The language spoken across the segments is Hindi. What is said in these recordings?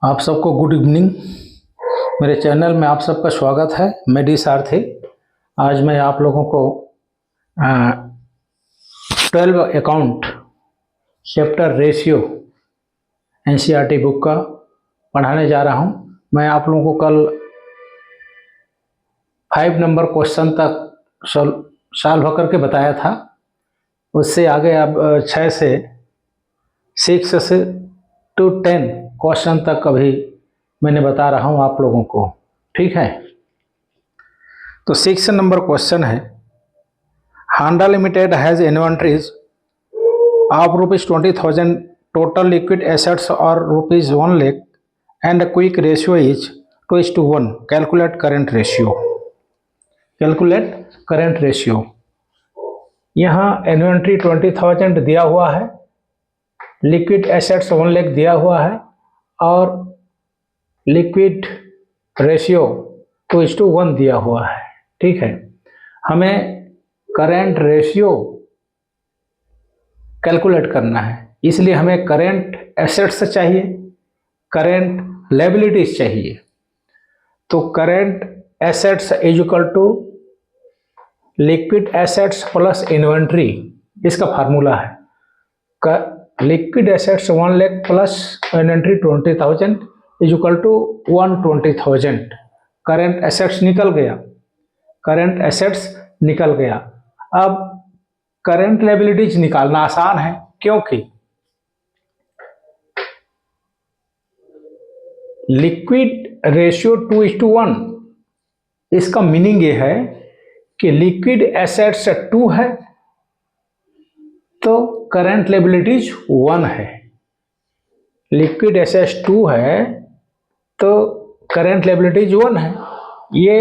आप सबको गुड इवनिंग। मेरे चैनल में आप सबका स्वागत है। मैं डी सारथी। आज मैं आप लोगों को 12 account chapter ratio NCERT book का पढ़ाने जा रहा हूं। मैं आप लोगों को कल 5 नंबर क्वेश्चन तक सॉल्व करके बताया था। उससे आगे अब 6 से 6 से टू 10 क्वेश्चन तक अभी मैंने बता रहा हूं आप लोगों को, ठीक है। तो 6 नंबर क्वेश्चन है, Handa limited has inventories of ₹20,000 total liquid assets और ₹1 lakh and quick ratio is 2:1। Calculate current ratio. Calculate current ratio. यहाँ इन्वेंट्री 20,000 दिया हुआ है, लिक्विड एसेट्स 1 लाख दिया हुआ है और लिक्विड रेशियो 2:1 दिया हुआ है, ठीक है। हमें करेंट रेशियो कैलकुलेट करना है, इसलिए हमें करेंट एसेट्स चाहिए, करेंट लायबिलिटीज चाहिए। तो current assets is equal to liquid assets plus inventory, इसका फार्मूला है। Liquid assets 1 lakh plus inventory 20,000 is equal to 120,000। Current assets निकल गया, करेंट एसेट्स निकल गया। अब करेंट लायबिलिटीज निकालना आसान है, क्योंकि लिक्विड रेशियो 2:1, इसका मीनिंग ये है कि लिक्विड एसेट्स 2 है तो करंट लायबिलिटीज 1 है। लिक्विड एसेट्स 2 है तो करंट लायबिलिटीज 1 है। ये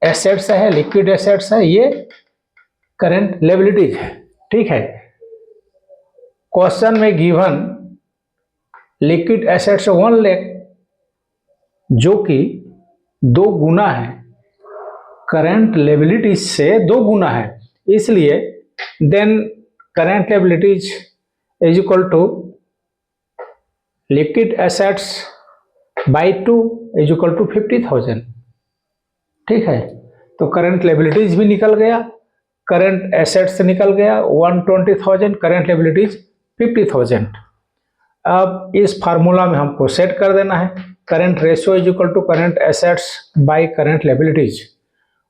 एसेट्स है, लिक्विड एसेट्स है, ये करंट लायबिलिटीज है, ठीक है। क्वेश्चन में गिवन लिक्विड एसेट्स 1 लाख जो कि 2 गुना है, करंट लायबिलिटीज से 2 गुना है, इसलिए then current liabilities is equal to liquid assets by 2 is equal to 50,000, ठीक है। तो करंट लायबिलिटीज भी निकल गया, करंट एसेट्स निकल गया 120,000, करंट लायबिलिटीज 50,000। अब इस फार्मूला में हमको सेट कर देना है, current ratio is equal to current assets by current liabilities.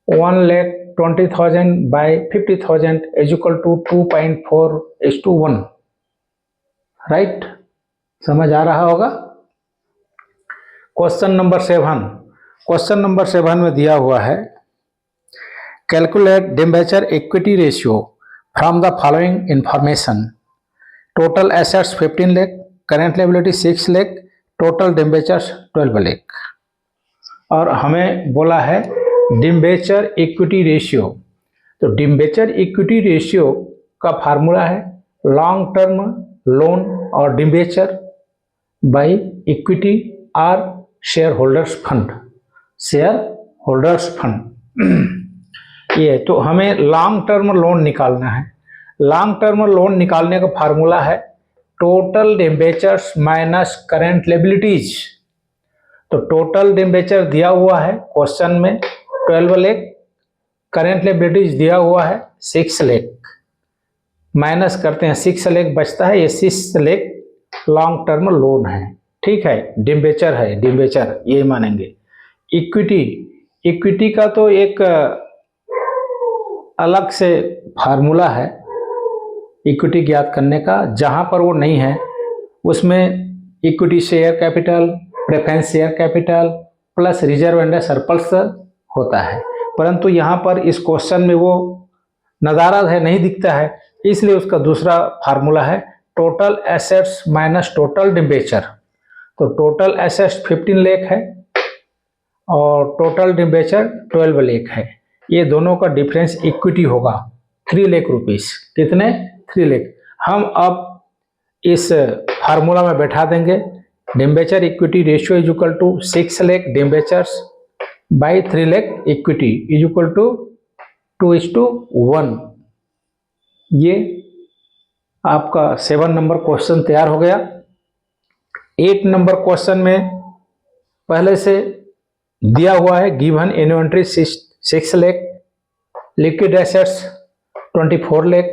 1,20,000 by 50,000 is equal to 2.4:1, right. समझ आ रहा होगा। Question number 7। क्वेश्चन नंबर 7 में दिया हुआ है, calculate debenture equity ratio from the following information. Total assets 15 lakh, current liability 6 lakh, total debentures 12 lakh. और हमें बोला है डिबेंचर इक्विटी रेशियो। तो डिबेंचर इक्विटी रेशियो का फार्मूला है लॉन्ग टर्म लोन और डिबेंचर बाई इक्विटी और share holders fund. Share holders fund ये, तो हमें लॉन्ग टर्म लोन निकालना है। लॉन्ग टर्म लोन निकालने का फार्मूला है total debentures minus current liabilities. तो टोटल डिबेंचर दिया हुआ है क्वेश्चन में 12 लाख, करंट लायबिलिटीज दिया हुआ है 6 लाख, माइनस करते हैं 6 लाख बचता है, ये 6 लाख लॉन्ग टर्म लोन है, ठीक है। डिबेंचर है, डिबेंचर ये मानेंगे। इक्विटी, इक्विटी का तो एक अलग से फार्मूला है इक्विटी ज्ञात करने का, जहां पर वो नहीं है उसमें equity share capital, preference share capital plus reserve and surplus होता है, परंतु यहाँ पर इस क्वेश्चन में वो नज़ारा है नहीं दिखता है, इसलिए उसका दूसरा फार्मूला है total assets minus total debenture. तो टोटल एसेट्स 15 लाख है और टोटल डिबेंचर 12 लाख है। ये दोनों का डिफरेंस इक्विटी होगा 3 लाख रुपीस। कितने? 3 लाख। हम अब इस फार्मूला में बैठा देंगे debenture equity ratio is equal to 6 lakh debentures by 3 lakh equity is equal to 2:1। ये आपका 7 नंबर क्वेश्चन तैयार हो गया। 8 नंबर क्वेश्चन में पहले से दिया हुआ है, given inventory 6 lakh, liquid assets 24 lakh,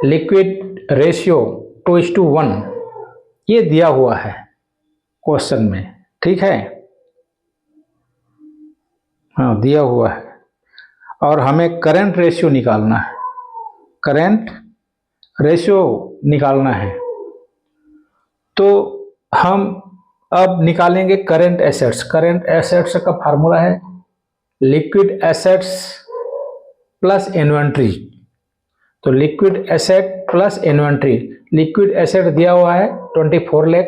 liquid ratio 2:1 ये दिया हुआ है क्वेश्चन में, ठीक है। हाँ, दिया हुआ है और हमें करंट रेशियो निकालना है, करंट रेशियो निकालना है। तो हम अब निकालेंगे करंट एसेट्स। करंट एसेट्स का फार्मूला है लिक्विड एसेट्स प्लस इन्वेंट्री। तो liquid asset plus inventory, liquid asset दिया हुआ है 24 lakh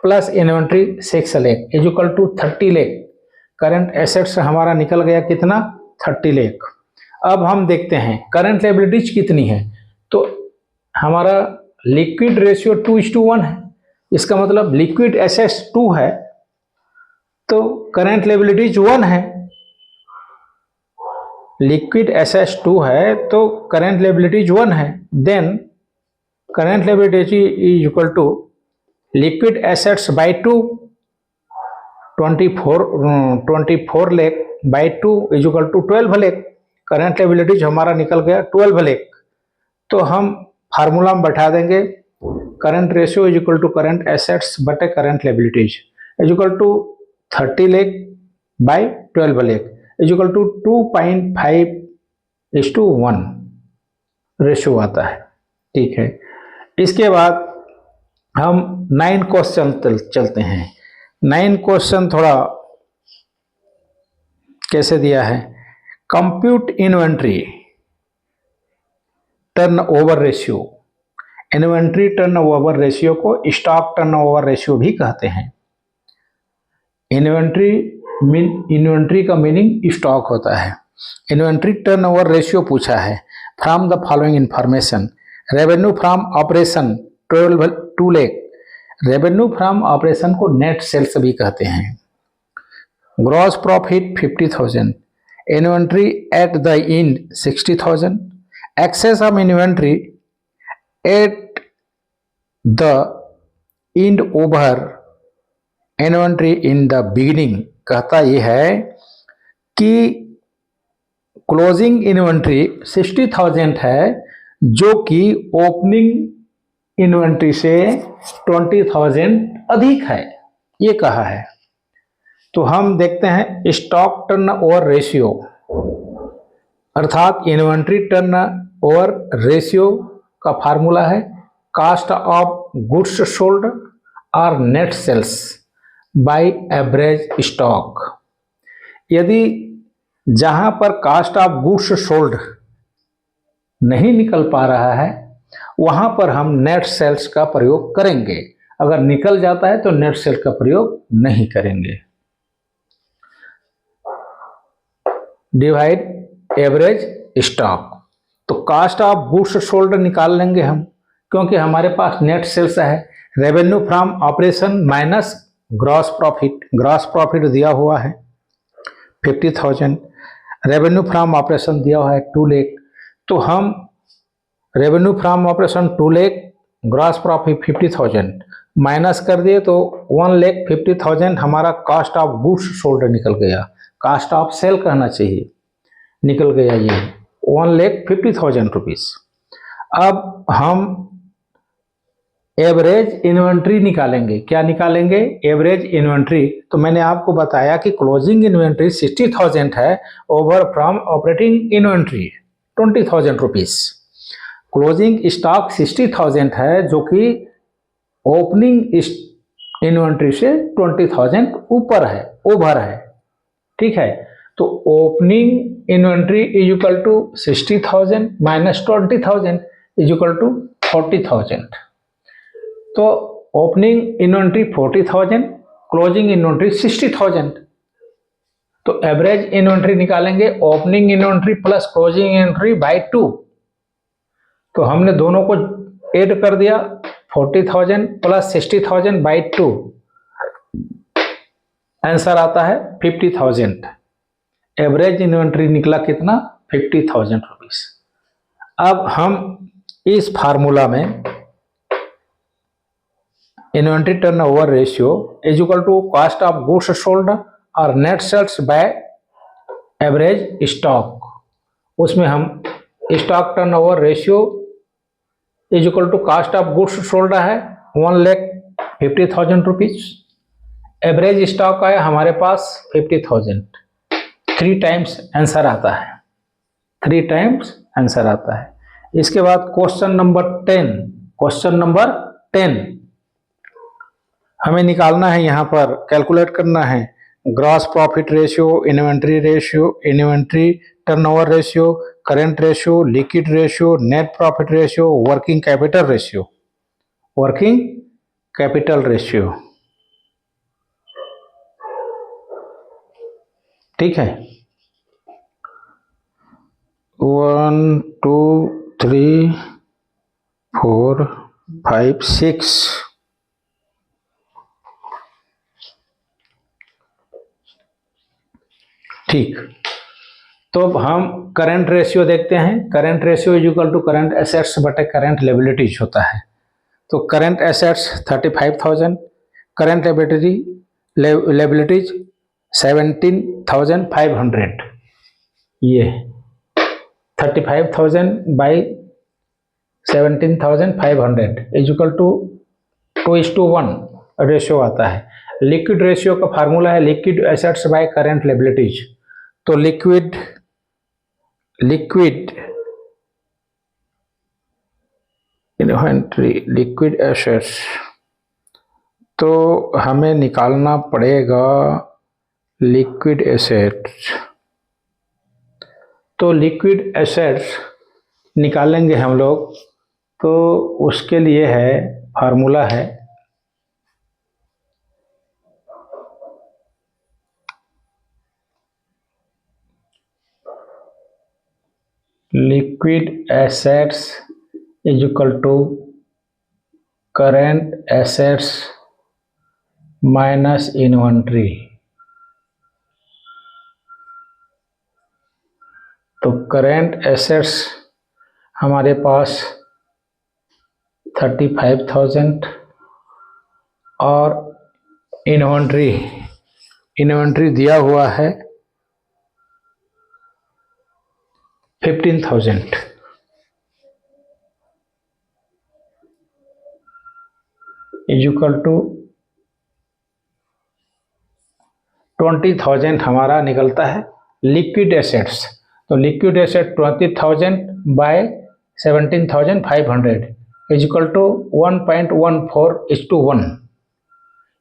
plus inventory 6 lakh equal to 30 lakh. Current assets हमारा निकल गया कितना, 30 लाख। अब हम देखते हैं करंट लायबिलिटीज कितनी है। तो हमारा लिक्विड रेशियो 2:1 है, इसका मतलब लिक्विड एसेट्स 2 है तो करंट लायबिलिटीज 1 है। लिक्विड एसेट्स 2 है तो करंट लायबिलिटीज 1 है। Then current liability is equal to liquid assets by 2, 24 lakh by 2 is equal to 12 lakh. Current liabilities हमारा निकल गया 12 लाख। तो हम फार्मूला में बैठा देंगे current ratio is equal to current assets बटे current liabilities is equal to 30 lakh by 12 lakh is equal to 2.5:1 ratio आता है, ठीक है। इसके बाद हम 9 क्वेश्चन चलते हैं। 9 क्वेश्चन थोड़ा कैसे दिया है, compute inventory turnover ratio. Inventory turnover ratio को स्टॉक टर्नओवर रेशियो भी कहते हैं। इन्वेंट्री का मीनिंग स्टॉक होता है। इन्वेंट्री टर्नओवर रेशियो पूछा है from the following information. Revenue from operation 2 lakh. Revenue from operation को नेट सेल्स भी कहते हैं। Gross profit 50,000, inventory at the end 60,000, excess of inventory at the end over inventory in the beginning. कहता यह है कि क्लोजिंग इन्वेंट्री 60,000 है जो कि ओपनिंग इन्वेंट्री से 20,000 अधिक है, ये कहा है। तो हम देखते हैं स्टॉक टर्नओवर रेशियो अर्थात इन्वेंट्री टर्नओवर रेशियो का फार्मूला है कास्ट ऑफ गुड्स सोल्ड और net sales by average stock. यदि जहां पर कास्ट ऑफ गुड्स सोल्ड नहीं निकल पा रहा है वहां पर हम नेट सेल्स का प्रयोग करेंगे, अगर निकल जाता है तो नेट सेल का प्रयोग नहीं करेंगे। डिवाइड एवरेज स्टॉक, तो कास्ट ऑफ गुड्स सोल्ड निकाल लेंगे हम क्योंकि हमारे पास नेट सेल्स है। Revenue from operation minus gross profit, gross profit दिया हुआ है 50,000, रेवेन्यू फ्रॉम ऑपरेशन दिया हुआ है 2 लाख। तो हम revenue from operation 2 lakh, gross profit 50,000 minus कर दिए तो 1,50,000 हमारा कास्ट ऑफ गुड्स सोल्ड निकल गया। कास्ट ऑफ सेल कहना चाहिए, निकल गया ये 1,50,000 रुपीज। अब हम एवरेज इन्वेंट्री निकालेंगे। क्या निकालेंगे? Average inventory. तो मैंने आपको बताया कि क्लोजिंग इन्वेंट्री 60,000 है over from operating inventory 20,000 rupees. Closing stock 60,000 है जो कि ओपनिंग इन्वेंट्री से 20,000 ऊपर है, ओवर है, ठीक है। तो opening inventory is equal to 60,000 minus 20,000 is equal to 40,000। तो ओपनिंग इन्वेंट्री 40,000, क्लोजिंग इन्वेंट्री 60,000। तो एवरेज इन्वेंट्री निकालेंगे opening inventory plus closing inventory by 2। तो हमने दोनों को ऐड कर दिया 40,000 प्लस 60,000 बाय 2, आंसर आता है 50,000। एवरेज इन्वेंट्री निकला कितना? 50,000 रुपीज। अब हम इस फार्मूला में inventory turnover ratio is equal to cost of goods sold और net sales by average stock. उसमें हम stock turnover ratio is equal to cost of goods sold है 1,50,000 रुपीज, एवरेज स्टॉक है हमारे पास 50,000। 3 टाइम्स आंसर आता है, 3 टाइम्स आंसर आता है। इसके बाद क्वेश्चन नंबर 10, क्वेश्चन नंबर 10 हमें निकालना है, यहाँ पर कैलकुलेट करना है gross profit ratio, inventory ratio, inventory turnover ratio, current ratio, liquid ratio, net profit ratio, working capital ratio, working capital ratio. ठीक है, 1 2 3 4 5 6 ठीक। तो अब हम करंट रेशियो देखते हैं। Current ratio is equal to current assets बटे करंट लायबिलिटीज होता है। तो करंट एसेट्स 35,000, करंट लायबिलिटीज 17,500। ये 35,000 by 17,500 is equal to 2:1 ratio आता है। लिक्विड रेशियो का फार्मूला है liquid assets by current liabilities. तो लिक्विड इन्वेंट्री, लिक्विड एसेट्स, तो हमें निकालना पड़ेगा लिक्विड एसेट्स। तो लिक्विड एसेट्स निकालेंगे हम लोग, तो उसके लिए है फार्मूला है liquid assets is equal to current assets minus inventory. तो करंट एसेट्स हमारे पास 35,000 और इन्वेंट्री दिया हुआ है 15,000। इज इक्वल टू 20,000 हमारा निकलता है लिक्विड एसेट्स। तो liquid asset 20,000 by 17,500 is equal to 1.14:1,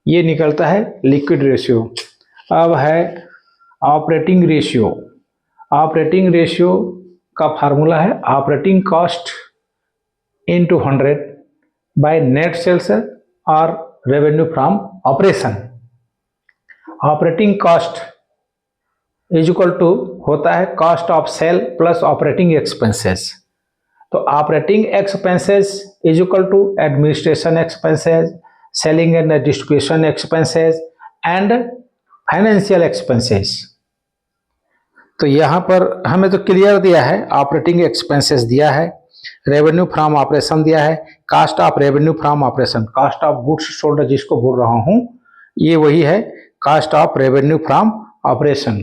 ये निकलता है लिक्विड रेशियो। अब है ऑपरेटिंग रेशियो। ऑपरेटिंग रेशियो का फार्मूला है operating cost into 100 by net sales और revenue from operation. Operating cost is equal to होता है cost of sale plus operating expenses. तो operating expenses is equal to administration expenses, selling and distribution expenses and financial expenses. तो यहाँ पर हमें तो क्लियर दिया है, ऑपरेटिंग एक्सपेंसेस दिया है, रेवेन्यू फ्रॉम ऑपरेशन दिया है, cost of revenue from operation, cost of goods sold जिसको बोल रहा हूँ ये वही है cost of revenue from operation,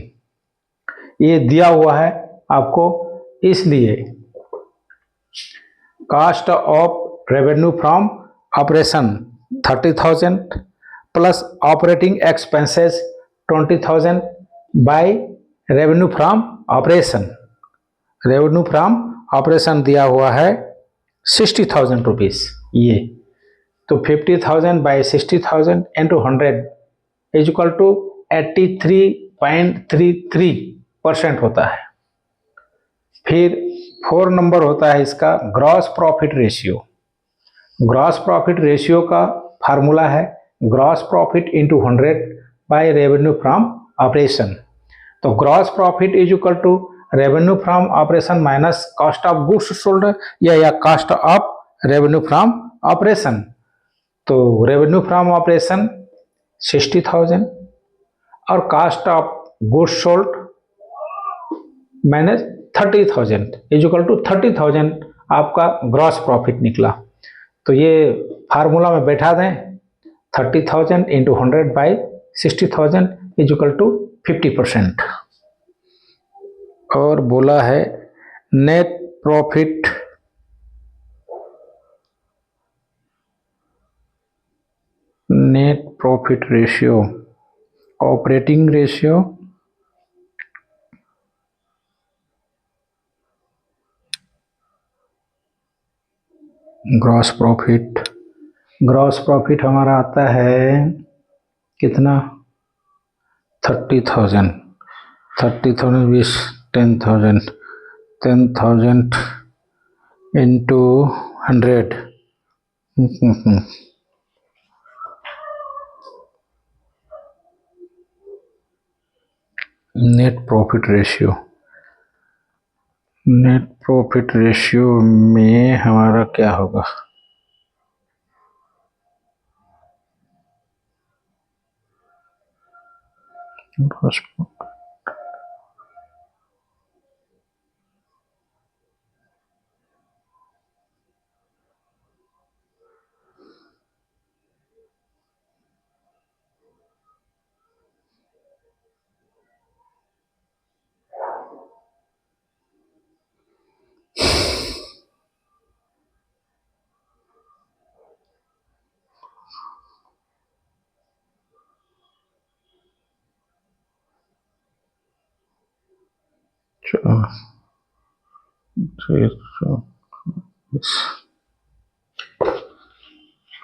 ये दिया हुआ है आपको। इसलिए cost of revenue from operation 30,000 plus operating expenses 20,000 by revenue from operation. Revenue from operation दिया हुआ है 60,000 रुपीज। ये तो 50,000 by 60,000 into 100 is equal to 83.33% होता है। फिर 4 नंबर होता है इसका gross profit ratio. Gross profit ratio का फार्मूला है gross profit into 100 by revenue from operation. तो gross profit is equal to revenue from operation minus cost of goods sold या cost of revenue from operation. तो रेवेन्यू फ्रॉम ऑपरेशन 60,000 और cost of goods sold minus 30,000 is equal to 30,000 आपका ग्रॉस प्रॉफिट निकला। तो ये फार्मूला में बैठा दें 30,000 into 100 by 60,000 is equal to 50%। और बोला है net profit ratio, operating ratio, gross profit हमारा आता है कितना, 30,000 20 10,000 into 100 नेट प्रॉफिट रेशियो में हमारा क्या होगा,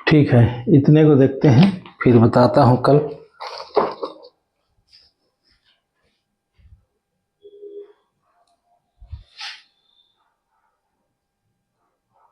ठीक है, इतने को देखते हैं, फिर बताता हूँ कल।